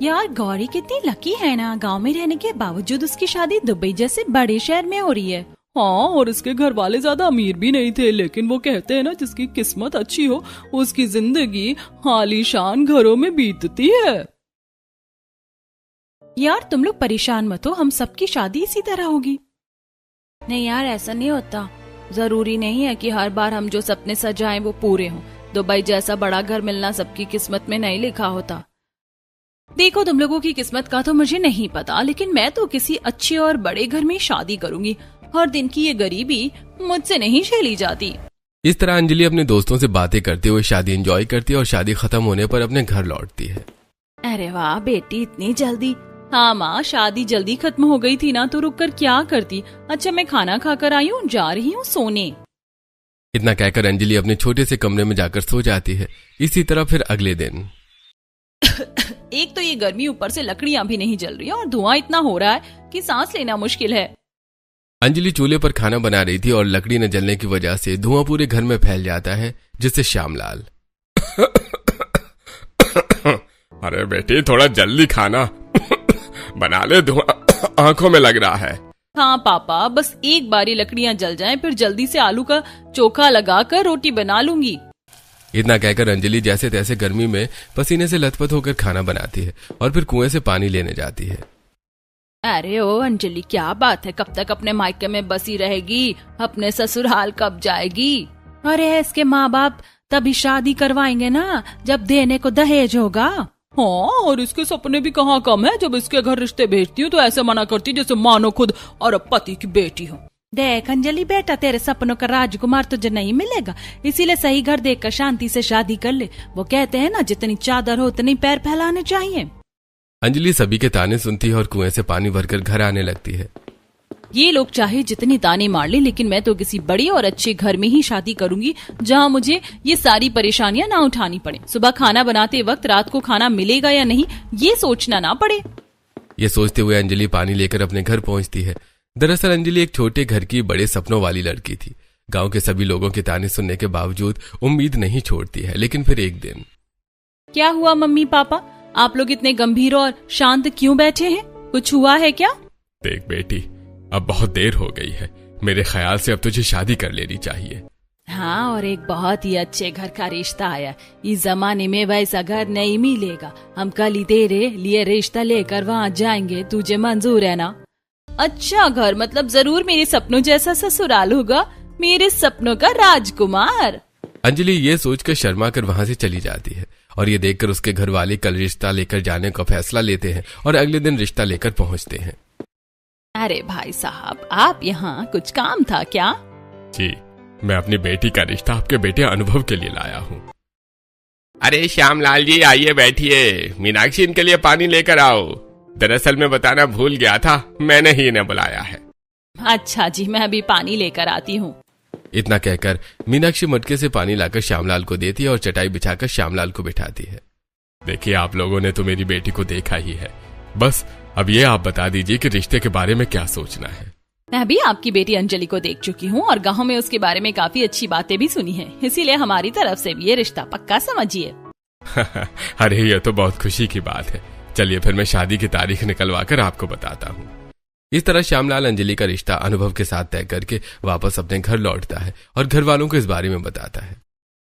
यार गौरी कितनी लकी है ना, गांव में रहने के बावजूद उसकी शादी दुबई जैसे बड़े शहर में हो रही है। हाँ, और इसके घर वाले ज्यादा अमीर भी नहीं थे, लेकिन वो कहते हैं ना जिसकी किस्मत अच्छी हो उसकी जिंदगी आलीशान घरों में बीतती है। यार तुम लोग परेशान मत हो, हम सबकी शादी इसी तरह होगी। नहीं यार ऐसा नहीं होता, जरूरी नहीं है कि हर बार हम जो सपने सजाएं वो पूरे हों। दुबई जैसा बड़ा घर मिलना सबकी किस्मत में नहीं लिखा होता। देखो तुम लोगों की किस्मत का तो मुझे नहीं पता, लेकिन मैं तो किसी अच्छे और बड़े घर में शादी करूंगी। हर दिन की ये गरीबी मुझसे नहीं झेली जाती। इस तरह अंजलि अपने दोस्तों से बातें करते हुए शादी एंजॉय करती है और शादी खत्म होने पर अपने घर लौटती है। अरे वाह बेटी, इतनी जल्दी? हाँ माँ, शादी जल्दी खत्म हो गई थी ना, तो रुक कर क्या करती। अच्छा मैं खाना खाकर आई हूँ, जा रही हूँ सोने। इतना कहकर अंजलि अपने छोटे से कमरे में जाकर सो जाती है। इसी तरह फिर अगले दिन एक तो ये गर्मी, ऊपर से लकड़ियां भी नहीं जल रही और धुआं इतना हो रहा है कि सांस लेना मुश्किल है। अंजलि चूल्हे पर खाना बना रही थी और लकड़ी न जलने की वजह से धुआं पूरे घर में फैल जाता है, जिससे श्यामलाल अरे बेटी थोड़ा जल्दी खाना बना ले, धुआं आंखों में लग रहा है। हाँ पापा, बस एक बारी लकड़ियां जल जाएं, फिर जल्दी से आलू का चोखा लगाकर रोटी बना लूंगी। इतना कहकर अंजलि जैसे तैसे गर्मी में पसीने से लथपथ होकर खाना बनाती है और फिर कुएं से पानी लेने जाती है। अरे ओ अंजलि, क्या बात है, कब तक अपने मायके में बसी रहेगी? अपने ससुराल कब जाएगी? अरे इसके माँ बाप तभी शादी करवाएंगे ना जब देने को दहेज होगा। हाँ, और इसके सपने भी कहाँ कम है। जब इसके घर रिश्ते भेजती हूँ तो ऐसे मना करती जैसे मानो खुद और पति की बेटी हो। देख अंजलि बेटा, तेरे सपनों का राजकुमार तुझे नहीं मिलेगा, इसीलिए सही घर देखकर शांति से शादी कर ले। वो कहते हैं ना, जितनी चादर हो उतनी पैर फैलाने चाहिए। अंजलि सभी के ताने सुनती है और कुएं से पानी भरकर घर आने लगती है। ये लोग चाहे जितनी ताने मार ले, लेकिन मैं तो किसी बड़ी और अच्छे घर में ही शादी करूंगी जहाँ मुझे ये सारी परेशानियां ना उठानी पड़े। सुबह खाना बनाते वक्त रात को खाना मिलेगा या नहीं ये सोचना ना पड़े। ये सोचते हुए अंजलि पानी लेकर अपने घर पहुंचती है। दरअसल अंजलि एक छोटे घर की बड़े सपनों वाली लड़की थी। गांव के सभी लोगों के ताने सुनने के बावजूद उम्मीद नहीं छोड़ती है। लेकिन फिर एक दिन क्या हुआ मम्मी पापा, आप लोग इतने गंभीर और शांत क्यों बैठे हैं? कुछ हुआ है क्या? देख बेटी, अब बहुत देर हो गई है, मेरे ख्याल से अब तुझे शादी कर लेनी चाहिए। हाँ, और एक बहुत ही अच्छे घर का रिश्ता आया। इस जमाने में वैसा घर नहीं मिलेगा। हम कल ही तेरे लिए रिश्ता लेकर वहाँ जाएंगे, तुझे मंजूर है ना? अच्छा घर, मतलब जरूर मेरे सपनों जैसा ससुराल होगा, मेरे सपनों का राजकुमार। अंजलि ये सोचकर शर्मा कर वहाँ से चली जाती है और ये देखकर उसके घर वाले कल रिश्ता लेकर जाने का फैसला लेते हैं और अगले दिन रिश्ता लेकर पहुँचते हैं। अरे भाई साहब, आप यहाँ कुछ काम था क्या? जी, मैं अपनी बेटी का रिश्ता आपके बेटे अनुभव के लिए लाया हूँ। अरे श्यामलाल जी आइए बैठिए, मीनाक्षी इनके लिए पानी लेकर आओ। दरअसल मैं बताना भूल गया था, मैंने ही इन्हें बुलाया है। अच्छा जी, मैं अभी पानी लेकर आती हूँ। इतना कहकर मीनाक्षी मटके से पानी लाकर श्यामलाल को देती है और चटाई बिछाकर श्यामलाल को बिठाती है। देखिए, आप लोगों ने तो मेरी बेटी को देखा ही है, बस अब ये आप बता दीजिए कि रिश्ते के बारे में क्या सोचना है। मैं भी आपकी बेटी अंजलि को देख चुकी हूँ और गाँव में उसके बारे में काफी अच्छी बातें भी सुनी है, इसीलिए हमारी तरफ से भी ये रिश्ता पक्का समझिए। अरे ये तो बहुत खुशी की बात है। चलिए फिर मैं शादी की तारीख निकलवा कर आपको बताता हूँ। इस तरह श्यामलाल अंजलि का रिश्ता अनुभव के साथ तय करके वापस अपने घर लौटता है और घर वालों को इस बारे में बताता है।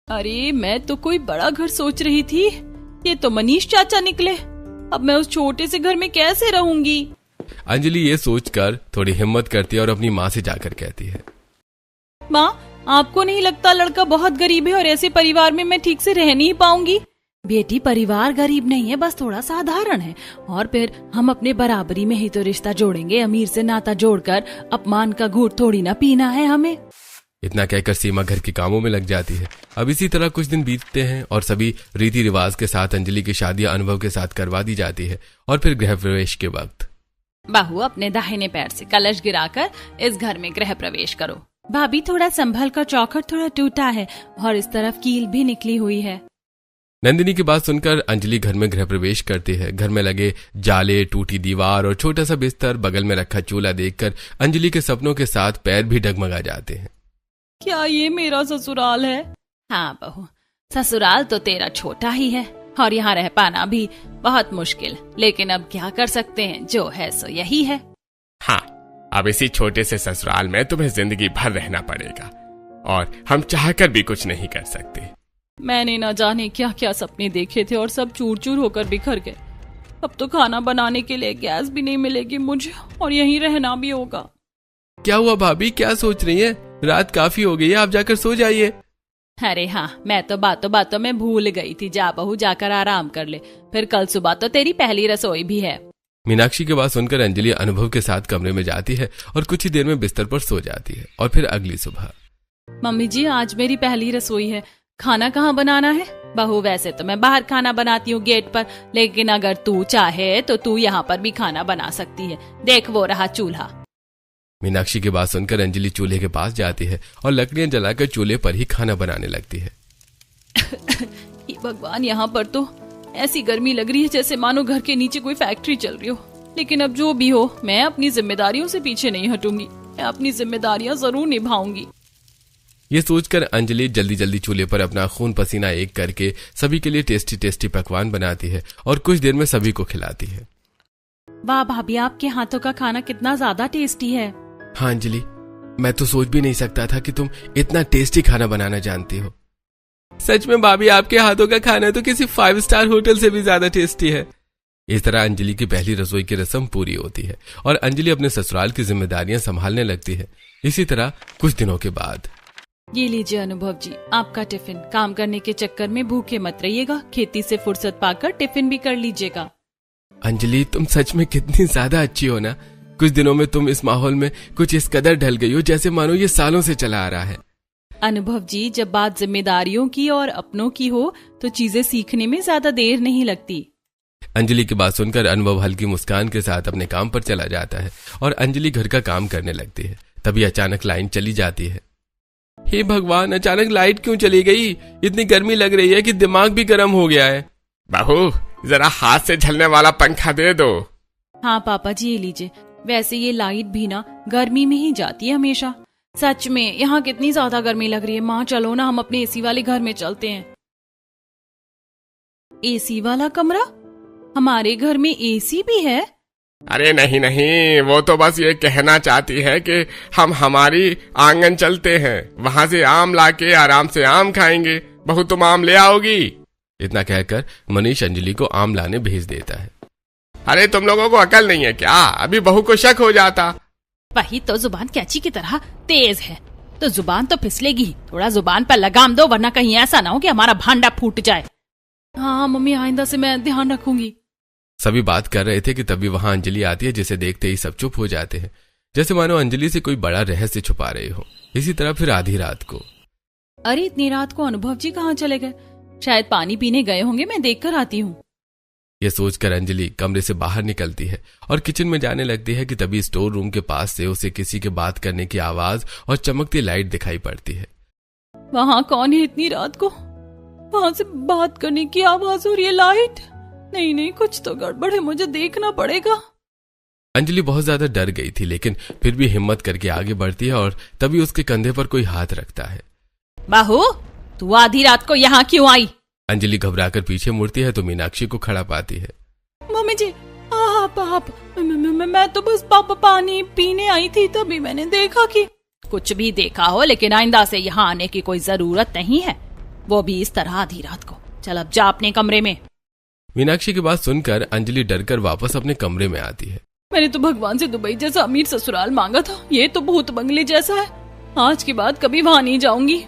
अरे मैं तो कोई बड़ा घर सोच रही थी, ये तो मनीष चाचा निकले। अब मैं उस छोटे से घर में कैसे रहूंगी? अंजलि ये सोचकर थोड़ी हिम्मत करती है और अपनी माँ से जाकर कहती है, माँ आपको नहीं लगता लड़का बहुत गरीब है और ऐसे परिवार में मैं ठीक से रह नहीं पाऊंगी? बेटी परिवार गरीब नहीं है, बस थोड़ा साधारण है, और फिर हम अपने बराबरी में ही तो रिश्ता जोड़ेंगे। अमीर से नाता जोड़कर अपमान का घूंट थोड़ी ना पीना है हमें। इतना कहकर सीमा घर के कामों में लग जाती है। अब इसी तरह कुछ दिन बीतते हैं और सभी रीति रिवाज के साथ अंजलि की शादी अनुभव के साथ करवा दी जाती है। और फिर गृह प्रवेश के वक्त बहू अपने दाहिने पैर से कलश गिराकर इस घर में गृह प्रवेश करो। भाभी थोड़ा संभल कर, चौखट थोड़ा टूटा है और इस तरफ कील भी निकली हुई है। नंदिनी की बात सुनकर अंजलि घर में गृह प्रवेश करती है। घर में लगे जाले, टूटी दीवार और छोटा सा बिस्तर, बगल में रखा चूल्हा देखकर अंजलि के सपनों के साथ पैर भी डगमगा जाते हैं। क्या ये मेरा ससुराल है? हाँ बहू, ससुराल तो तेरा छोटा ही है, और यहाँ रह पाना भी बहुत मुश्किल, लेकिन अब क्या कर सकते हैं, जो है सो यही है। हाँ, अब इसी छोटे से ससुराल में तुम्हें जिंदगी भर रहना पड़ेगा और हम चाहकर भी कुछ नहीं कर सकते। मैंने न जाने क्या क्या सपने देखे थे और सब चूर चूर होकर बिखर गए। अब तो खाना बनाने के लिए गैस भी नहीं मिलेगी मुझे और यहीं रहना भी होगा। क्या हुआ भाभी, क्या सोच रही हैं? रात काफी हो गई है, आप जाकर सो जाइए। अरे हाँ, मैं तो बातों बातों में भूल गई थी। जा बहू, जाकर आराम कर ले, फिर कल सुबह तो तेरी पहली रसोई भी है। मीनाक्षी की बात सुनकर अंजलि अनुभव के साथ कमरे में जाती है और कुछ ही देर में बिस्तर पर सो जाती है। और फिर अगली सुबह, मम्मी जी आज मेरी पहली रसोई है, खाना कहाँ बनाना है? बहू वैसे तो मैं बाहर खाना बनाती हूँ गेट पर, लेकिन अगर तू चाहे तो तू यहाँ पर भी खाना बना सकती है। देख वो रहा चूल्हा। मीनाक्षी की बात सुनकर अंजलि चूल्हे के पास जाती है और लकड़ियां जलाकर चूल्हे पर ही खाना बनाने लगती है। भगवान, यहाँ पर तो ऐसी गर्मी लग रही है जैसे मानो घर के नीचे कोई फैक्ट्री चल रही हो। लेकिन अब जो भी हो, मैं अपनी जिम्मेदारियों से पीछे नहीं हटूंगी। मैं अपनी जिम्मेदारियां जरूर निभाऊंगी। ये सोचकर अंजलि जल्दी जल्दी चूल्हे पर अपना खून पसीना एक करके सभी के लिए टेस्टी टेस्टी पकवान बनाती है और कुछ देर में सभी को खिलाती है। वाह भाभी, आपके हाथों का खाना कितना ज्यादा टेस्टी है। हाँ अंजलि, मैं तो सोच भी नहीं सकता था कि तुम इतना टेस्टी खाना बनाना जानती हो। सच में भाभी, आपके हाथों का खाना तो किसी 5 स्टार होटल से भी ज्यादा टेस्टी है। इस तरह अंजलि की पहली रसोई की रस्म पूरी होती है और अंजलि अपने ससुराल की जिम्मेदारियां संभालने लगती है। इसी तरह कुछ दिनों के बाद, ये लीजिए अनुभव जी, आपका टिफिन। काम करने के चक्कर में भूखे मत रहिएगा, खेती से फुर्सत पाकर टिफिन भी कर लीजिएगा। अंजलि, तुम सच में कितनी ज्यादा अच्छी हो ना। कुछ दिनों में तुम इस माहौल में कुछ इस कदर ढल गई हो जैसे मानो ये सालों से चला आ रहा है। अनुभव जी, जब बात जिम्मेदारियों की और अपनों की हो तो चीजें सीखने में ज्यादा देर नहीं लगती। अंजलि की बात सुनकर अनुभव हल्की मुस्कान के साथ अपने काम पर चला जाता है और अंजलि घर का काम करने लगती है। तभी अचानक लाइन चली जाती है। हे भगवान, अचानक लाइट क्यों चली गई? इतनी गर्मी लग रही है कि दिमाग भी गर्म हो गया है। बहू, जरा हाथ से झलने वाला पंखा दे दो। हाँ पापा जी, ये लीजिए। वैसे ये लाइट भी ना गर्मी में ही जाती है हमेशा। सच में यहाँ कितनी ज्यादा गर्मी लग रही है। माँ चलो ना, हम अपने एसी वाले घर में चलते हैं। एसी वाला कमरा? हमारे घर में एसी भी है? अरे नहीं नहीं, वो तो बस ये कहना चाहती है कि हम हमारी आंगन चलते हैं, वहां से आम लाके आराम से आम खाएंगे। बहू, तुम आम ले आओगी? इतना कहकर मनीष अंजलि को आम लाने भेज देता है। अरे तुम लोगों को अकल नहीं है क्या? अभी बहू को शक हो जाता। वही तो, जुबान कैंची की तरह तेज है, तो जुबान तो फिसलेगी। थोड़ा जुबान पर लगाम दो, वरना कहीं ऐसा ना हो कि हमारा भांडा फूट जाए। हाँ मम्मी, आइंदा से मैं ध्यान रखूंगी। सभी बात कर रहे थे कि तभी वहां अंजलि आती है, जिसे देखते ही सब चुप हो जाते हैं, जैसे मानो अंजलि से कोई बड़ा रहस्य छुपा रहे हो। इसी तरह फिर आधी रात को, अरे इतनी रात को अनुभव जी कहाँ चले गए? शायद पानी पीने गए होंगे, मैं देख कर आती हूँ। यह सोचकर अंजलि कमरे से बाहर निकलती है और किचन में जाने लगती है कि तभी स्टोर रूम के पास से उसे किसी के बात करने की आवाज और चमकती लाइट दिखाई पड़ती है। वहाँ कौन है इतनी रात को? वहाँ से बात करने की आवाज और ये लाइट? नहीं नहीं, कुछ तो गड़बड़ है, मुझे देखना पड़ेगा। अंजलि बहुत ज्यादा डर गई थी, लेकिन फिर भी हिम्मत करके आगे बढ़ती है और तभी उसके कंधे पर कोई हाथ रखता है। बाहू, तू आधी रात को यहाँ क्यों आई? अंजलि घबराकर पीछे मुड़ती है तो मीनाक्षी को खड़ा पाती है। मम्मी जी, आप मैं तो बस पानी पीने आई थी, तभी मैंने देखा कि। कुछ भी देखा हो, लेकिन आइंदा से यहाँ आने की कोई जरूरत नहीं है, वो भी इस तरह आधी रात को। चल अब जा अपने कमरे में। मीनाक्षी की बात सुनकर अंजलि डरकर वापस अपने कमरे में आती है। मैंने तो भगवान से दुबई जैसा अमीर ससुराल मांगा था, ये तो भूत बंगले जैसा है। आज के बाद कभी वहां नहीं जाऊंगी।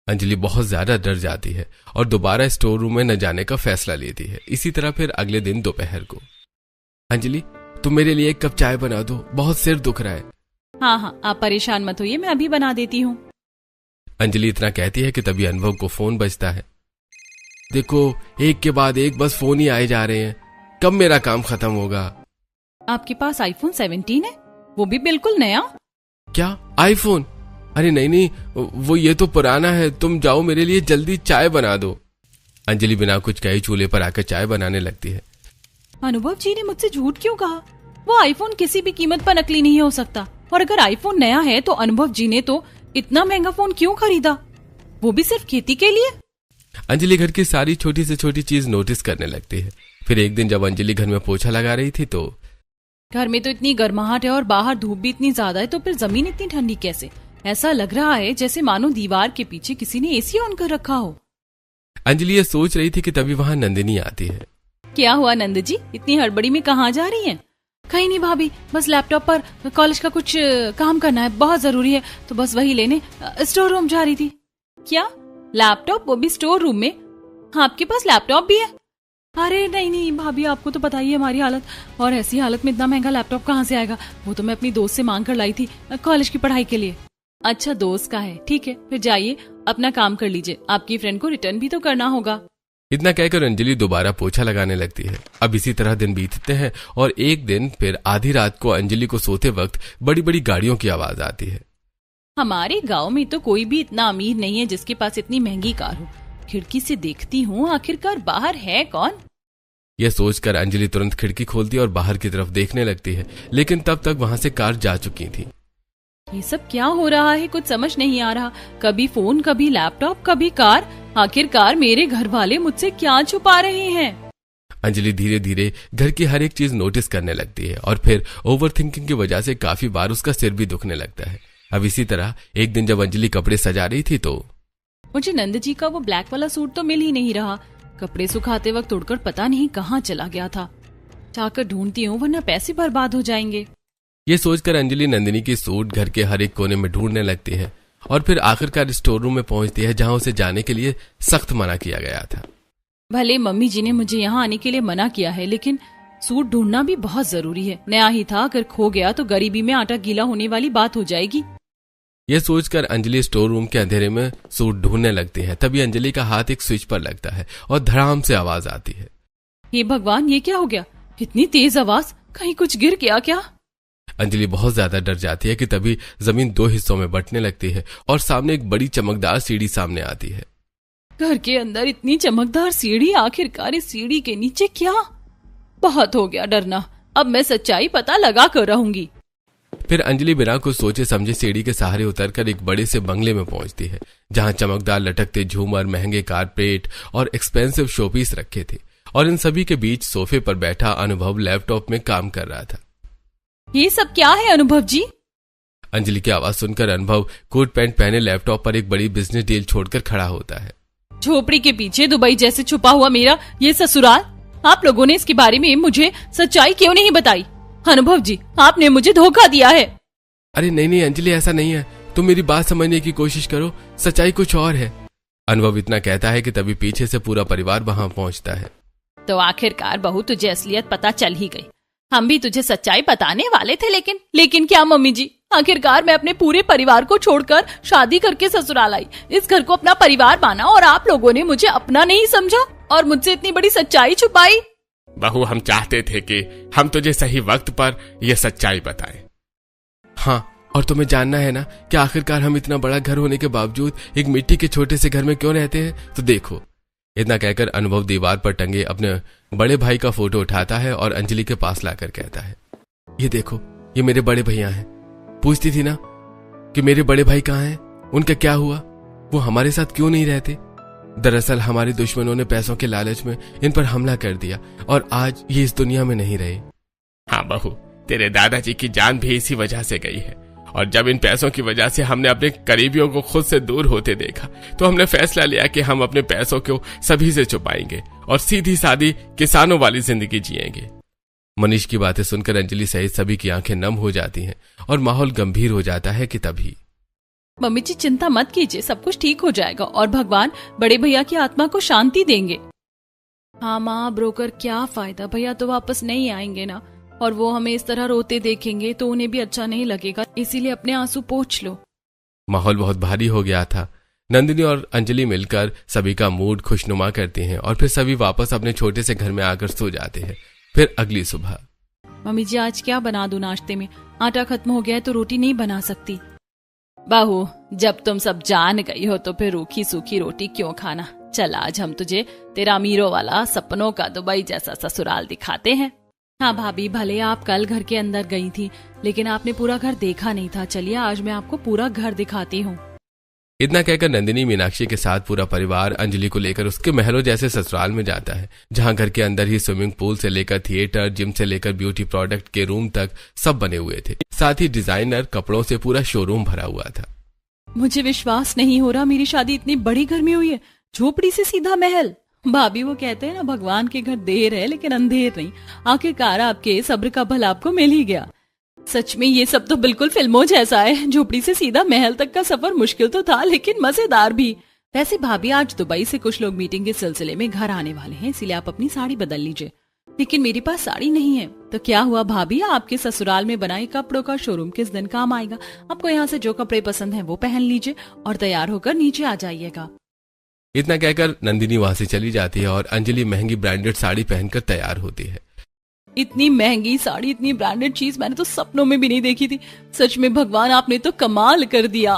अंजलि बहुत ज्यादा डर जाती है और दोबारा स्टोर रूम में न जाने का फैसला लेती है। इसी तरह फिर अगले दिन दोपहर को, अंजलि तुम मेरे लिए एक कप चाय बना दो, बहुत सिर दुख रहा है। हाँ हाँ, आप परेशान मत होइए, मैं अभी बना देती हूँ। अंजलि इतना कहती है कि तभी अनुभव को फोन बजता है। देखो, एक के बाद एक बस फोन ही आए जा रहे हैं, कब मेरा काम खत्म होगा? आपके पास आईफोन 17 है, वो भी बिल्कुल नया। क्या आईफोन? अरे नहीं नहीं, वो ये तो पुराना है। तुम जाओ, मेरे लिए जल्दी चाय बना दो। अंजलि बिना कुछ कहे चूल्हे पर आकर चाय बनाने लगती है। अनुभव जी ने मुझसे झूठ क्यों कहा? वो आईफोन किसी भी कीमत पर नकली नहीं हो सकता, और अगर आईफोन नया है तो अनुभव जी ने तो इतना महंगा फोन क्यों खरीदा, वो भी सिर्फ खेती के लिए? अंजलि घर की सारी छोटी से छोटी चीज नोटिस करने लगती है। फिर एक दिन जब अंजलि घर में पोछा लगा रही थी तो घर में तो इतनी गर्माहट है और बाहर धूप भी इतनी ज्यादा है, तो फिर जमीन इतनी ठंडी कैसे? ऐसा लग रहा है जैसे मानो दीवार के पीछे किसी ने एसी ऑन कर रखा हो। अंजलि ये सोच रही थी कि तभी वहां नंदिनी आती है। क्या हुआ नंद जी, इतनी हड़बड़ी में कहाँ जा रही हैं? कहीं नहीं भाभी, बस लैपटॉप पर कॉलेज का कुछ काम करना है, बहुत जरूरी है, तो बस वही लेने स्टोर रूम जा रही थी। क्या लैपटॉप, वो भी स्टोर रूम में? आपके पास लैपटॉप भी है? अरे नहीं नहीं भाभी, आपको तो पता ही है हमारी हालत, और ऐसी हालत में इतना महंगा लैपटॉप कहाँ से आएगा? वो तो मैं अपनी दोस्त से मांग कर लाई थी कॉलेज की पढ़ाई के लिए। अच्छा, दोस्त का है, ठीक है, फिर जाइए अपना काम कर लीजिए, आपकी फ्रेंड को रिटर्न भी तो करना होगा। इतना कहकर अंजलि दोबारा पोछा लगाने लगती है। अब इसी तरह दिन बीतते हैं और एक दिन फिर आधी रात को अंजलि को सोते वक्त बड़ी बड़ी गाड़ियों की आवाज आती है। हमारे गांव में तो कोई भी इतना अमीर नहीं है जिसके पास इतनी महंगी कार हो। खिड़की से देखती हूँ, आखिरकार बाहर है कौन? यह सोचकर अंजलि तुरंत खिड़की खोलती और बाहर की तरफ देखने लगती है, लेकिन तब तक वहां से कार जा चुकी थी। ये सब क्या हो रहा है, कुछ समझ नहीं आ रहा। कभी फोन, कभी लैपटॉप, कभी कार। आखिरकार मेरे घर वाले मुझसे क्या छुपा रहे हैं? अंजलि धीरे धीरे घर की हर एक चीज नोटिस करने लगती है और फिर ओवरथिंकिंग की वजह से काफी बार उसका सिर भी दुखने लगता है। अब इसी तरह एक दिन जब अंजलि कपड़े सजा रही थी तो मुझे नंद जी का वो ब्लैक वाला सूट तो मिल ही नहीं रहा। कपड़े सुखाते वक्त उड़कर पता नहीं कहाँ चला गया था। जाकर ढूंढती हूँ वरना पैसे बर्बाद हो जाएंगे। ये सोचकर अंजलि नंदिनी की सूट घर के हर एक कोने में ढूंढने लगती है और फिर आखिरकार स्टोर रूम में पहुंचती है जहां उसे जाने के लिए सख्त मना किया गया था। भले मम्मी जी ने मुझे यहाँ आने के लिए मना किया है, लेकिन सूट ढूंढना भी बहुत जरूरी है। नया ही था, अगर खो गया तो गरीबी में आटा गीला होने वाली बात हो जाएगी। यह सोचकर अंजलि स्टोर रूम के अंधेरे में सूट ढूंढने लगती है। तभी अंजलि का हाथ एक स्विच पर लगता है और धड़ाम से आवाज आती है। हे भगवान, ये क्या हो गया? इतनी तेज आवाज, कहीं कुछ गिर गया क्या? अंजलि बहुत ज्यादा डर जाती है कि तभी जमीन दो हिस्सों में बंटने लगती है और सामने एक बड़ी चमकदार सीढ़ी सामने आती है। घर के अंदर इतनी चमकदार सीढ़ी, आखिरकार इस सीढ़ी के नीचे क्या? बहुत हो गया डरना, अब मैं सच्चाई पता लगा कर रहूंगी। फिर अंजलि बिना कुछ सोचे समझे सीढ़ी के सहारे उतरकर एक बड़े से बंगले में पहुंचती है जहां चमकदार लटकते झूमर, महंगे कारपेट और एक्सपेंसिव शोपीस रखे थे और इन सभी के बीच सोफे पर बैठा अनुभव लैपटॉप में काम कर रहा था। ये सब क्या है अनुभव जी? अंजलि की आवाज सुनकर अनुभव कोट पैंट पहने लैपटॉप पर एक बड़ी बिजनेस डील छोड़कर खड़ा होता है। झोपड़ी के पीछे दुबई जैसे छुपा हुआ मेरा ये ससुराल, आप लोगों ने इसके बारे में मुझे सच्चाई क्यों नहीं बताई? अनुभव जी, आपने मुझे धोखा दिया है। अरे नहीं नहीं अंजलि, ऐसा नहीं है, तुम मेरी बात समझने की कोशिश करो, सच्चाई कुछ और है। अनुभव इतना कहता है कि तभी पीछे से पूरा परिवार वहां पहुंचता है। तो आखिरकार बहू, तुझे असलियत पता चल ही गई। हम भी तुझे सच्चाई बताने वाले थे, लेकिन क्या मम्मी जी, आखिरकार मैं अपने पूरे परिवार को छोड़कर शादी करके ससुराल आई, इस घर को अपना परिवार माना, और आप लोगों ने मुझे अपना नहीं समझा और मुझसे इतनी बड़ी सच्चाई छुपाई। बहू, हम चाहते थे कि हम तुझे सही वक्त पर यह सच्चाई बताएं। हाँ, और तुम्हें जानना है ना कि आखिरकार हम इतना बड़ा घर होने के बावजूद एक मिट्टी के छोटे से घर में क्यों रहते हैं? तो देखो। इतना कहकर अनुभव दीवार पर टंगे अपने बड़े भाई का फोटो उठाता है और अंजलि के पास लाकर कहता है, ये देखो, ये मेरे बड़े भैया हैं। पूछती थी ना कि मेरे बड़े भाई कहाँ हैं, उनका क्या हुआ, वो हमारे साथ क्यों नहीं रहते? दरअसल हमारे दुश्मनों ने पैसों के लालच में इन पर हमला कर दिया और आज ये इस दुनिया में नहीं रहे। हाँ बहू, तेरे दादाजी की जान भी इसी वजह से गई है, और जब इन पैसों की वजह से हमने अपने करीबियों को खुद से दूर होते देखा तो हमने फैसला लिया कि हम अपने पैसों को सभी से छुपाएंगे और सीधी सादी किसानों वाली जिंदगी जिएंगे। मनीष की बातें सुनकर अंजलि सहित सभी की आंखें नम हो जाती हैं और माहौल गंभीर हो जाता है कि तभी मम्मी जी, चिंता मत कीजिए, सब कुछ ठीक हो जाएगा और भगवान बड़े भैया की आत्मा को शांति देंगे। हाँ माँ, ब्रोकर क्या फायदा, भैया तो वापस नहीं आएंगे ना, और वो हमें इस तरह रोते देखेंगे तो उन्हें भी अच्छा नहीं लगेगा, इसीलिए अपने आंसू पोंछ लो। माहौल बहुत भारी हो गया था। नंदिनी और अंजलि मिलकर सभी का मूड खुशनुमा करते हैं और फिर सभी वापस अपने छोटे से घर में आकर सो जाते हैं। फिर अगली सुबह, मम्मी जी, आज क्या बना दूं नाश्ते में? आटा खत्म हो गया है तो रोटी नहीं बना सकती। बहू, जब तुम सब जान गई हो तो फिर रूखी सूखी रोटी क्यों खाना? चल, आज हम तुझे तेरा अमीरों वाला सपनों का दुबई जैसा ससुराल दिखाते हैं। हाँ भाभी, भले आप कल घर के अंदर गई थी, लेकिन आपने पूरा घर देखा नहीं था। चलिए आज मैं आपको पूरा घर दिखाती हूँ। इतना कहकर नंदिनी मीनाक्षी के साथ पूरा परिवार अंजलि को लेकर उसके महलों जैसे ससुराल में जाता है, जहां घर के अंदर ही स्विमिंग पूल से लेकर थिएटर, जिम से लेकर ब्यूटी प्रोडक्ट के रूम तक सब बने हुए थे। साथ ही डिजाइनर कपड़ों से पूरा शोरूम भरा हुआ था। मुझे विश्वास नहीं हो रहा मेरी शादी इतनी बड़ी घर में हुई है, झोपड़ी से सीधा महल। भाभी वो कहते हैं ना, भगवान के घर देर है लेकिन अंधेर नहीं। आखिरकार आपके सब्र का भला आपको मिल ही गया। सच में ये सब तो बिल्कुल फिल्मों जैसा है। झोपड़ी से सीधा महल तक का सफर मुश्किल तो था लेकिन मजेदार भी। वैसे भाभी आज दुबई से कुछ लोग मीटिंग के सिलसिले में घर आने वाले हैं, इसीलिए आप अपनी साड़ी बदल लीजिए। लेकिन मेरे पास साड़ी नहीं है। तो क्या हुआ भाभी, आपके ससुराल में बनाए कपड़ों का शोरूम किस दिन काम आएगा। आपको यहाँ से जो कपड़े पसंद है वो पहन लीजिए और तैयार होकर नीचे आ जाइएगा। इतना कहकर नंदिनी वहां से चली जाती है और अंजलि महंगी ब्रांडेड साड़ी पहनकर तैयार होती है। इतनी महंगी साड़ी, इतनी ब्रांडेड चीज मैंने तो सपनों में भी नहीं देखी थी। सच में भगवान आपने तो कमाल कर दिया।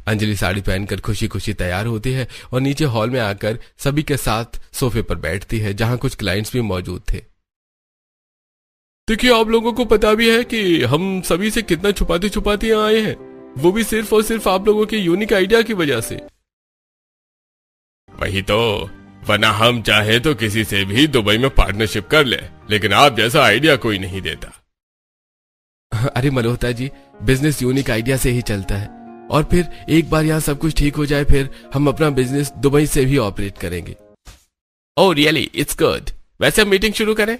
अंजलि साड़ी पहनकर खुशी खुशी तैयार होती है और नीचे हॉल में आकर सभी के साथ सोफे पर बैठती है, जहां कुछ क्लाइंट्स भी मौजूद थे। देखिए, आप लोगों को पता भी है कि हम सभी से कितना छुपाते छुपाते यहाँ आए हैं, वो भी सिर्फ और सिर्फ आप लोगों के यूनिक आइडिया की वजह से। वही तो, वरना हम चाहे तो किसी से भी दुबई में पार्टनरशिप कर ले, लेकिन आप जैसा आइडिया कोई नहीं देता। अरे Malhotra ji, business unique idea से ही चलता है और फिर एक बार यहाँ सब कुछ ठीक हो जाए फिर हम अपना बिजनेस दुबई से भी ऑपरेट करेंगे। Oh really, it's good. वैसे हम मीटिंग शुरू करें?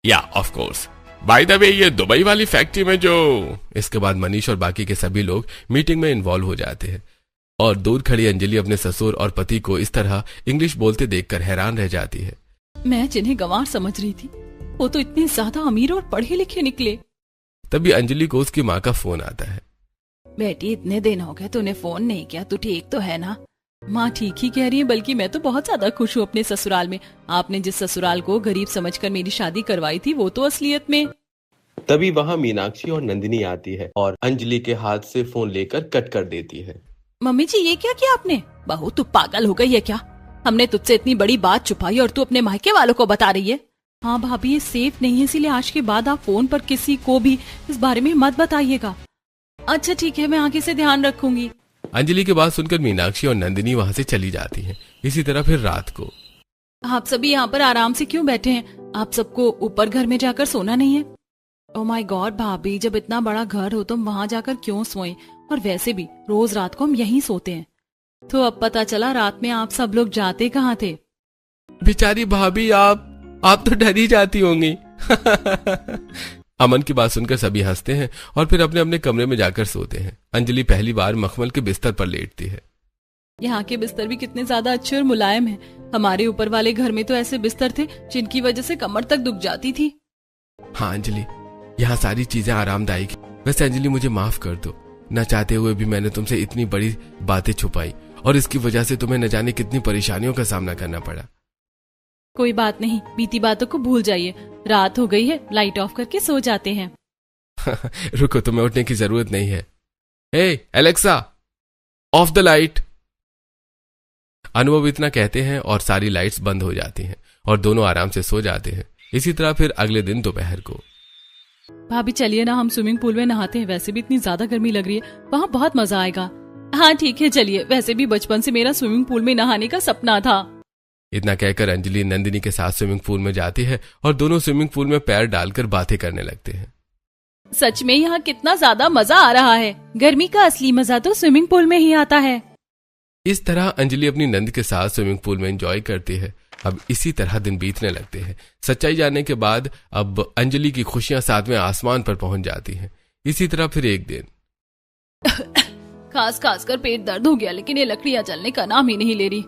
या of course. By the way, ये दुबई वाली फैक्ट्री में जो। इसके बाद मनीष और बाकी के सभी लोग मीटिंग में इन्वॉल्व हो जाते हैं और दूर खड़ी अंजलि अपने ससुर और पति को इस तरह इंग्लिश बोलते देखकर हैरान रह जाती है। मैं जिन्हें गंवार समझ रही थी वो तो इतने ज्यादा अमीर और पढ़े लिखे निकले। तभी अंजलि को उसकी माँ का फोन आता है। बेटी, इतने दिन हो गए तूने फोन नहीं किया, तू ठीक तो है ना? माँ ठीक ही कह रही है, बल्कि मैं तो बहुत ज्यादा खुश हूँ अपने ससुराल में। आपने जिस ससुराल को गरीब समझकर मेरी शादी करवाई थी वो तो असलियत में। तभी वहाँ मीनाक्षी और नंदिनी आती है और अंजलि के हाथ से फोन लेकर कट कर देती है। मम्मी जी, ये क्या किया आपने? बहू, तू पागल हो गई है क्या? हमने तुझसे इतनी बड़ी बात छुपाई और तू अपने मायके वालों को बता रही है। हाँ भाभी, ये सेफ नहीं है, इसीलिए आज के बाद आप फोन पर किसी को भी इस बारे में मत बताइएगा। अच्छा ठीक है, मैं आगे से ध्यान रखूंगी। अंजलि की बात सुनकर मीनाक्षी और नंदिनी वहां से चली जाती हैं। इसी तरह फिर रात को आप सभी यहाँ पर आराम से क्यों बैठे हैं? आप सबको ऊपर घर में जाकर सोना नहीं है? ओह माय गॉड भाभी, जब इतना बड़ा घर हो तो हम वहाँ जाकर क्यों सोएं? और वैसे भी रोज रात को हम यहीं सोते हैं। तो अब पता चला रात में आप सब लोग जाते कहाँ थे? बेचारी भाभी, आप तो डर ही जाती होंगी। अमन की बात सुनकर सभी हंसते हैं और फिर अपने अपने कमरे में जाकर सोते हैं। अंजलि पहली बार मखमल के बिस्तर पर लेटती है। यहाँ के बिस्तर भी कितने ज्यादा अच्छे और मुलायम हैं। हमारे ऊपर वाले घर में तो ऐसे बिस्तर थे जिनकी वजह से कमर तक दुख जाती थी। हाँ अंजलि, यहाँ सारी चीजें आरामदायक। वैसे अंजलि, मुझे माफ कर दो, न चाहते हुए भी मैंने तुमसे इतनी बड़ी बातें छुपाई और इसकी वजह से तुम्हें न जाने कितनी परेशानियों का सामना करना पड़ा। कोई बात नहीं, बीती बातों को भूल जाइए। रात हो गई है, लाइट ऑफ करके सो जाते हैं। रुको, तुम्हें उठने की जरूरत नहीं है। हे एलेक्सा, ऑफ द लाइट। अनुभव इतना कहते हैं और सारी लाइट्स बंद हो जाती हैं और दोनों आराम से सो जाते हैं। इसी तरह फिर अगले दिन दोपहर को। भाभी चलिए ना, हम स्विमिंग पूल में नहाते हैं। वैसे भी इतनी ज्यादा गर्मी लग रही है, वहाँ बहुत मजा आएगा। हाँ ठीक है, चलिए। वैसे भी बचपन से मेरा स्विमिंग पूल में नहाने का सपना था। इतना कहकर अंजलि नंदिनी के साथ स्विमिंग पूल में जाती है और दोनों स्विमिंग पूल में पैर डालकर बातें करने लगते हैं। सच में यहाँ कितना ज्यादा मजा आ रहा है। गर्मी का असली मजा तो स्विमिंग पूल में ही आता है। इस तरह अंजलि अपनी नंद के साथ स्विमिंग पूल में एंजॉय करती है। अब इसी तरह दिन बीतने लगते हैं। सच्चाई जानने के बाद अब अंजलि की खुशियां सातवें आसमान पर पहुंच जाती हैं। इसी तरह फिर एक दिन खास खास कर पेट दर्द हो गया, लेकिन ये लकड़ियां जलने का नाम ही नहीं ले रही।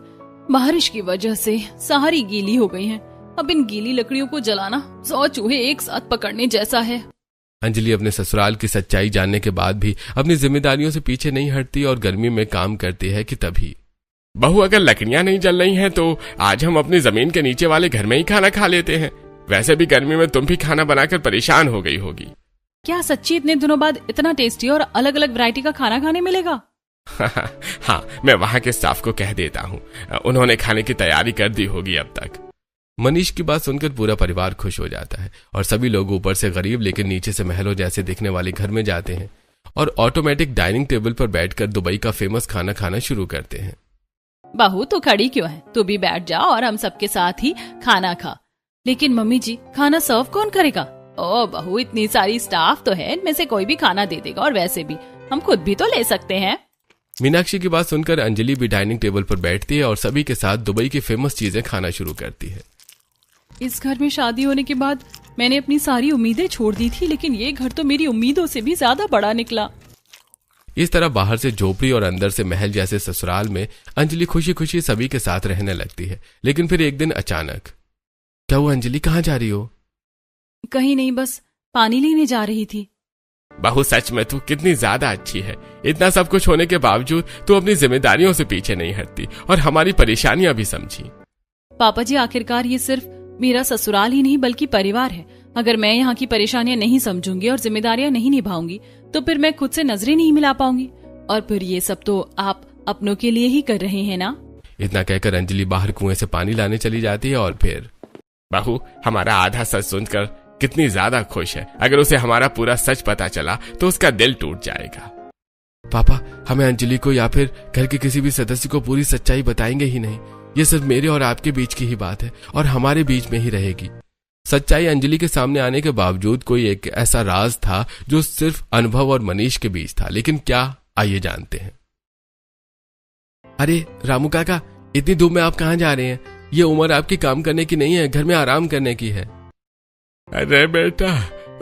बारिश की वजह से सारी गीली हो गई हैं। अब इन गीली लकड़ियों को जलाना 100 चूहे एक साथ पकड़ने जैसा है। अंजलि अपने ससुराल की सच्चाई जानने के बाद भी अपनी जिम्मेदारियों से पीछे नहीं हटती और गर्मी में काम करती है कि तभी बहू, अगर लकड़ियां नहीं जल रही हैं तो आज हम अपनी जमीन के नीचे वाले घर में ही खाना खा लेते हैं। वैसे भी गर्मी में तुम भी खाना बनाकर परेशान हो गई होगी। क्या सच्ची इतने दिनों बाद इतना टेस्टी और अलग अलग वैरायटी का खाना खाने मिलेगा? हाँ, मैं वहाँ के स्टाफ को कह देता हूँ, उन्होंने खाने की तैयारी कर दी होगी अब तक। मनीष की बात सुनकर पूरा परिवार खुश हो जाता है और सभी लोग ऊपर से गरीब लेकिन नीचे से महलों जैसे दिखने वाले घर में जाते हैं और ऑटोमेटिक डाइनिंग टेबल पर बैठकर दुबई का फेमस खाना खाना शुरू करते हैं। बहू तू खड़ी क्यों है, तू भी बैठ जा और हम सबके साथ ही खाना खा। लेकिन मम्मी जी खाना सर्व कौन करेगा? ओ बहू इतनी सारी स्टाफ तो है, इनमें से कोई भी खाना दे देगा, और वैसे भी हम खुद भी तो ले सकते हैं। मीनाक्षी की बात सुनकर अंजलि भी डाइनिंग टेबल पर बैठती है और सभी के साथ दुबई की फेमस चीजें खाना शुरू करती है। इस घर में शादी होने के बाद मैंने अपनी सारी उम्मीदें छोड़ दी थी, लेकिन ये घर तो मेरी उम्मीदों से भी ज्यादा बड़ा निकला। इस तरह बाहर से झोपड़ी और अंदर से महल जैसे ससुराल में अंजलि खुशी खुशी सभी के साथ रहने लगती है। लेकिन फिर एक दिन अचानक, क्या हुआ अंजलि, कहाँ जा रही हो? कहीं नहीं, बस पानी लेने जा रही थी। बहू सच में तू कितनी ज्यादा अच्छी है। इतना सब कुछ होने के बावजूद तू अपनी जिम्मेदारियों से पीछे नहीं हटती और हमारी परेशानियां भी समझी। पापा जी आखिरकार ये सिर्फ मेरा ससुराल ही नहीं बल्कि परिवार है। अगर मैं यहाँ की परेशानियां नहीं समझूंगी और जिम्मेदारियां नहीं निभाऊंगी तो फिर मैं खुद से नजरें नहीं मिला पाऊंगी, और फिर ये सब तो आप अपनों के लिए ही कर रहे हैं ना। इतना कहकर अंजलि बाहर कुएं से पानी लाने चली जाती है। और फिर बहू हमारा आधा सच सुनकर कितनी ज्यादा खुश है। अगर उसे हमारा पूरा सच पता चला तो उसका दिल टूट जाएगा। पापा हमें अंजलि को या फिर घर के किसी भी सदस्य को पूरी सच्चाई बताएंगे ही नहीं। ये सिर्फ मेरे और आपके बीच की ही बात है और हमारे बीच में ही रहेगी। सच्चाई अंजलि के सामने आने के बावजूद कोई एक ऐसा राज था जो सिर्फ अनुभव और मनीष के बीच था। लेकिन क्या, आइए जानते हैं। अरे रामू काका, इतनी धूप में आप कहाँ जा रहे हैं? ये उम्र आपकी काम करने की नहीं है, घर में आराम करने की है। अरे बेटा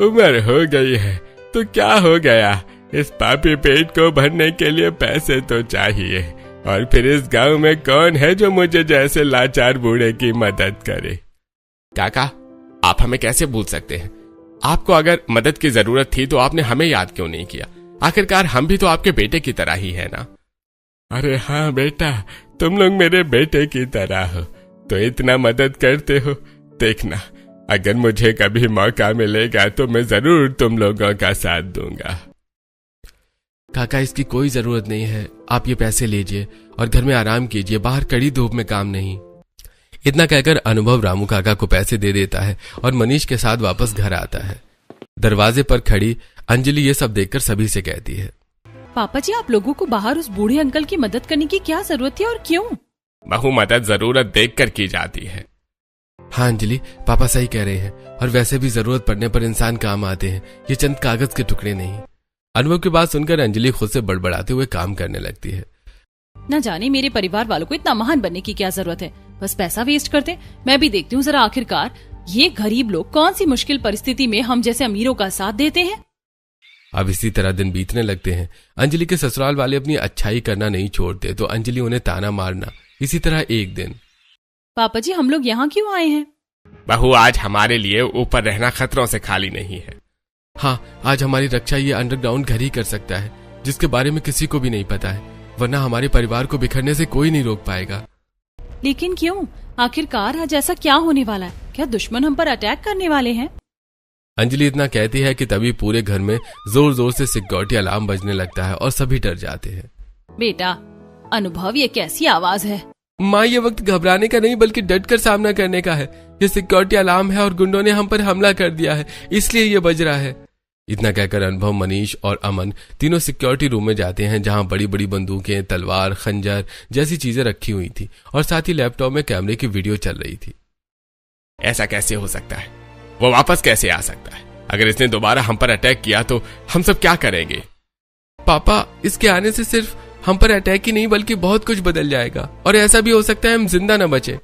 उम्र हो गई है तो क्या हो गया, इस पापी पेट को भरने के लिए पैसे तो चाहिए। और फिर इस गांव में कौन है जो मुझे जैसे लाचार बूढ़े की मदद करे। काका आप हमें कैसे भूल सकते हैं? आपको अगर मदद की जरूरत थी तो आपने हमें याद क्यों नहीं किया? आखिरकार हम भी तो आपके बेटे की तरह ही है ना। अरे हाँ बेटा, तुम लोग मेरे बेटे की तरह हो तो इतना मदद करते हो। देखना अगर मुझे कभी मौका मिलेगा तो मैं जरूर तुम लोगों का साथ दूंगा। काका इसकी कोई जरूरत नहीं है, आप ये पैसे लीजिए और घर में आराम कीजिए, बाहर कड़ी धूप में काम नहीं। इतना कहकर अनुभव रामू काका को पैसे दे देता है और मनीष के साथ वापस घर आता है। दरवाजे पर खड़ी अंजलि ये सब देखकर सभी से कहती है, पापा जी आप लोगों को बाहर उस बूढ़े अंकल की मदद करने की क्या जरूरत थी और क्यों? बहू मदद जरूरत देखकर की जाती है। हाँ अंजलि पापा सही कह रहे हैं, और वैसे भी जरूरत पड़ने पर इंसान काम आते हैं, ये चंद कागज के टुकड़े नहीं। अनुभव की बात सुनकर अंजलि खुद से बड़बड़ाते हुए काम करने लगती है। न जाने मेरे परिवार वालों को इतना महान बनने की क्या जरूरत है, बस पैसा वेस्ट करते। मैं भी देखती हूँ जरा आखिरकार ये गरीब लोग कौन सी मुश्किल परिस्थिति में हम जैसे अमीरों का साथ देते हैं। अब इसी तरह दिन बीतने लगते हैं। अंजलि के ससुराल वाले अपनी अच्छाई करना नहीं छोड़ते तो अंजलि उन्हें ताना मारना। इसी तरह एक दिन, पापा जी हम लोग यहाँ क्यों आए हैं? बहू आज हमारे लिए ऊपर रहना खतरों से खाली नहीं है। हाँ आज हमारी रक्षा ये अंडरग्राउंड घर ही कर सकता है, जिसके बारे में किसी को भी नहीं पता है, वरना हमारे परिवार को बिखरने से कोई नहीं रोक पाएगा। लेकिन क्यों? आखिरकार आज ऐसा क्या होने वाला है? क्या दुश्मन हम पर अटैक करने वाले हैं? अंजलि इतना कहती है कि तभी पूरे घर में जोर जोर से सिक्योरिटी अलार्म बजने लगता है और सभी डर जाते हैं। बेटा अनुभव ये कैसी आवाज है? माँ ये वक्त घबराने का नहीं बल्कि डटकर सामना करने का है। ये सिक्योरिटी अलार्म है और गुंडों ने हम पर हमला कर दिया है, इसलिए ये बज रहा है। इतना कहकर अनुभव, मनीष और अमन तीनों सिक्योरिटी रूम में जाते हैं, जहां बड़ी बड़ी बंदूकें, तलवार, खंजर जैसी चीजें रखी हुई थी और साथ ही लैपटॉप में कैमरे की वीडियो चल रही थी। ऐसा कैसे हो सकता है? वो वापस कैसे आ सकता है? अगर इसने दोबारा हम पर अटैक किया तो हम सब क्या करेंगे? पापा इसके आने से सिर्फ हम पर अटैक ही नहीं बल्कि बहुत कुछ बदल जाएगा, और ऐसा भी हो सकता है हम जिंदा न बचे।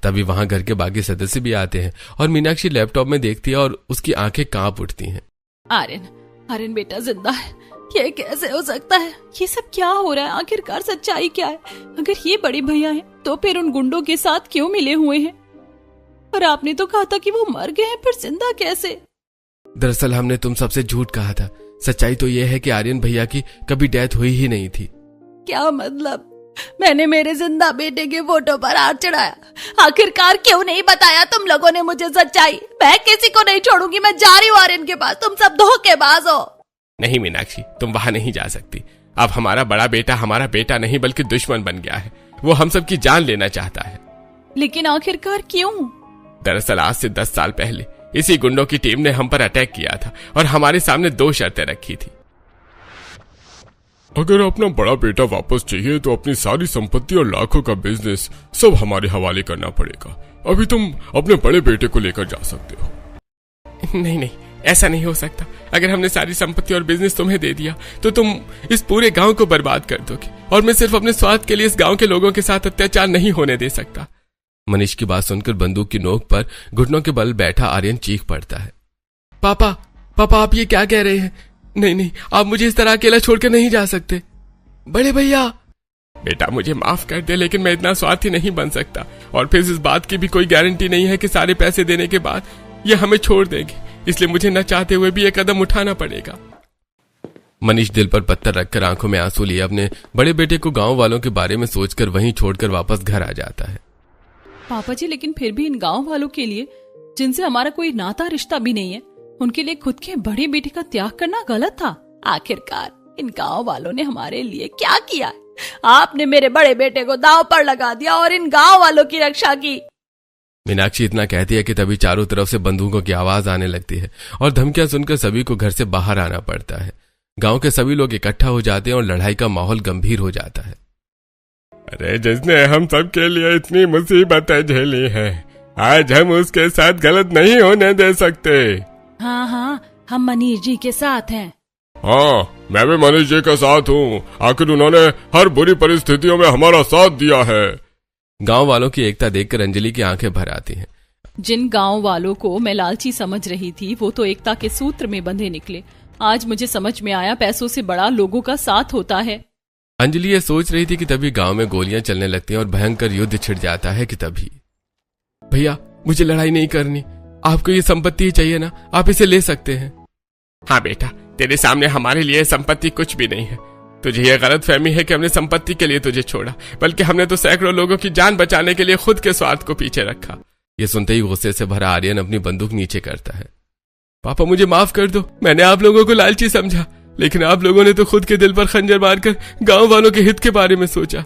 तभी वहां घर के बाकी सदस्य भी आते हैं और मीनाक्षी लैपटॉप में देखती है और उसकी आंखें कांप उठती हैं। आर्यन बेटा जिंदा है, ये कैसे हो सकता है? ये सब क्या हो रहा है? आखिरकार सच्चाई क्या है? अगर ये बड़े भैया हैं तो फिर उन गुंडों के साथ क्यों मिले हुए हैं? और आपने तो कहा था कि वो मर गए हैं, फिर जिंदा कैसे? दरअसल हमने तुम सबसे झूठ कहा था। सच्चाई तो यह है कि आर्यन भैया की कभी डेथ हुई ही नहीं थी। क्या मतलब? मैंने मेरे जिंदा बेटे के फोटो पर हाथ चढ़ाया, आखिरकार क्यों नहीं बताया तुम लोगों ने मुझे सच्चाई? मैं किसी को नहीं छोड़ूंगी, मैं जा रही हूँ आर्यन के पास। तुम सब धोखेबाज हो। नहीं मीनाक्षी, तुम वहां नहीं जा सकती। अब हमारा बड़ा बेटा हमारा बेटा नहीं बल्कि दुश्मन बन गया है। वो हम सब की जान लेना चाहता है। लेकिन आखिरकार क्यों? दरअसल आज से 10 साल पहले इसी गुंडों की टीम ने हम पर अटैक किया था और हमारे सामने 2 शर्तें रखी थी। अगर अपना बड़ा बेटा वापस चाहिए तो अपनी सारी संपत्ति और लाखों का बिजनेस सब हमारे हवाले करना पड़ेगा। अभी तुम अपने बड़े बेटे को लेकर जा सकते हो। नहीं नहीं, ऐसा नहीं हो सकता। अगर हमने सारी संपत्ति और बिजनेस तुम्हें दे दिया तो तुम इस पूरे गांव को बर्बाद कर दोगे, और मैं सिर्फ अपने स्वार्थ के लिए इस गांव के लोगों के साथ अत्याचार नहीं होने दे सकता। मनीष की बात सुनकर बंदूक की नोक पर घुटनों के बल बैठा आर्यन चीख पड़ता है। पापा पापा, आप ये क्या कह रहे हैं? नहीं नहीं, आप मुझे इस तरह अकेला छोड़कर नहीं जा सकते। बड़े भैया। बेटा मुझे माफ कर दे, लेकिन मैं इतना स्वार्थी नहीं बन सकता, और फिर इस बात की भी कोई गारंटी नहीं है कि सारे पैसे देने के बाद ये हमें छोड़ देंगे, इसलिए मुझे न चाहते हुए भी ये कदम उठाना पड़ेगा। मनीष दिल पर पत्थर रखकर आंखों में आंसू लिए अपने बड़े बेटे को गांव वालों के बारे में सोचकर वहीं छोड़कर वापस घर आ जाता है। पापा जी, लेकिन फिर भी इन गांव वालों के लिए, जिनसे हमारा कोई नाता रिश्ता भी नहीं है, उनके लिए खुद के बड़े बेटे का त्याग करना गलत था। आखिरकार इन गांव वालों ने हमारे लिए क्या किया? आपने मेरे बड़े बेटे को दांव पर लगा दिया और इन गांव वालों की रक्षा की। मीनाक्षी इतना कहती है कि तभी चारों तरफ से बंदूकों की आवाज आने लगती है और धमकियां सुनकर सभी को घर से बाहर आना पड़ता है। गांव के सभी लोग इकट्ठा हो जाते हैं और लड़ाई का माहौल गंभीर हो जाता है। अरे जिसने हम सब के लिए इतनी मुसीबतें झेली हैं, आज हम उसके साथ गलत नहीं होने दे सकते। हाँ हाँ, हम मनीष जी के साथ हैं। हाँ, मैं भी मनीष जी के साथ हूँ। आखिर उन्होंने हर बुरी परिस्थितियों में हमारा साथ दिया है। गांव वालों की एकता देखकर अंजलि की आंखें भर आती हैं। जिन गांव वालों को मैं लालची समझ रही थी, वो तो एकता के सूत्र में बंधे निकले। आज मुझे समझ में आया, पैसों से बड़ा लोगों का साथ होता है। अंजलि ये सोच रही थी कि तभी गांव में गोलियां चलने लगती हैं और भयंकर युद्ध छिड़ जाता है कि तभी, भैया मुझे लड़ाई नहीं करनी, आपको ये संपत्ति ही चाहिए ना, आप इसे ले सकते हैं। हाँ बेटा, तेरे सामने हमारे लिए संपत्ति कुछ भी नहीं है। तुझे यह गलत फहमी है कि हमने संपत्ति के लिए तुझे छोड़ा, बल्कि हमने तो सैकड़ों लोगों की जान बचाने के लिए खुद के स्वार्थ को पीछे रखा। ये सुनते ही गुस्से से भरा आर्यन अपनी बंदूक नीचे करता है। पापा मुझे माफ कर दो, मैंने आप लोगों को लालची समझा, लेकिन आप लोगों ने तो खुद के दिल पर खंजर मारकर गांव वालों के हित के बारे में सोचा।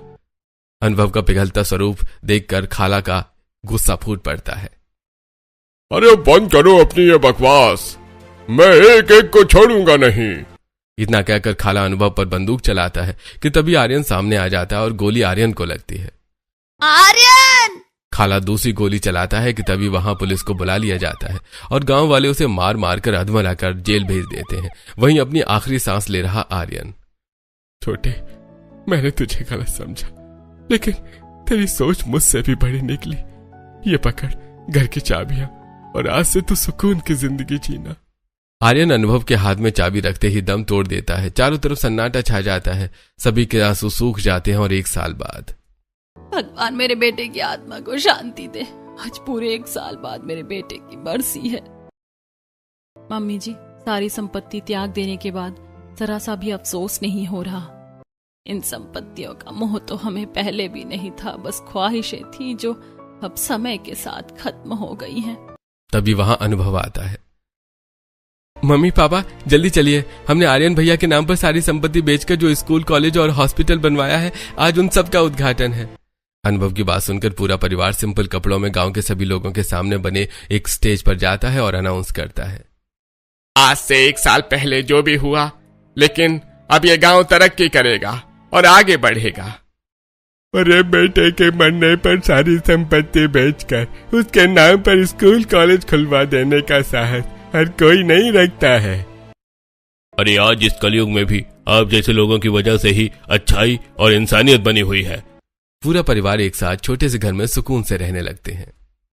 अनुभव का पिघलता स्वरूप देखकर खाला का गुस्सा फूट पड़ता है। अरे बंद करो अपनी ये बकवास, मैं एक एक को छोड़ूंगा नहीं। इतना कहकर खाला अनुभव पर बंदूक चलाता है कि तभी आर्यन सामने आ जाता है और गोली आर्यन को लगती है। आर्यन! खाला दूसरी गोली चलाता है कि तभी वहां पुलिस को बुला लिया जाता है और गांव वाले उसे मार मार कर अधमरा कर जेल भेज देते हैं। वहीं अपनी आखिरी सांस ले रहा आर्यन, छोटे, मैंने तुझे गलत समझा, लेकिन तेरी सोच मुझसे भी बड़ी निकली। ये पकड़ घर की चाबियां और आज से तू सुकून की जिंदगी जीना। आर्यन अनुभव के हाथ में चाबी रखते ही दम तोड़ देता है। चारों तरफ सन्नाटा छा जाता है, सभी के आंसू सूख जाते हैं और 1 साल बाद भगवान मेरे बेटे की आत्मा को शांति दे। आज पूरे 1 साल बाद मेरे बेटे की बरसी है। मम्मी जी, सारी संपत्ति त्याग देने के बाद जरा सा भी अफसोस नहीं हो रहा। इन संपत्तियों का मोह तो हमें पहले भी नहीं था, बस ख्वाहिशें थी जो अब समय के साथ खत्म हो गई हैं। तभी वहां अनुभव आता है। मम्मी पापा जल्दी चलिए, हमने आर्यन भैया के नाम पर सारी संपत्ति बेचकर जो स्कूल, कॉलेज और हॉस्पिटल बनवाया है, आज उन सब का उद्घाटन है। अनुभव की बात सुनकर पूरा परिवार सिंपल कपड़ों में गांव के सभी लोगों के सामने बने एक स्टेज पर जाता है और अनाउंस करता है, आज से 1 साल पहले जो भी हुआ, लेकिन अब ये गांव तरक्की करेगा और आगे बढ़ेगा। अरे बेटे के मरने पर सारी संपत्ति बेचकर उसके नाम पर स्कूल, कॉलेज खुलवा देने का साहस हर कोई नहीं रखता है। अरे आज इस कलयुग में भी आप जैसे लोगों की वजह से ही अच्छाई और इंसानियत बनी हुई है। पूरा परिवार एक साथ छोटे से घर में सुकून से रहने लगते हैं।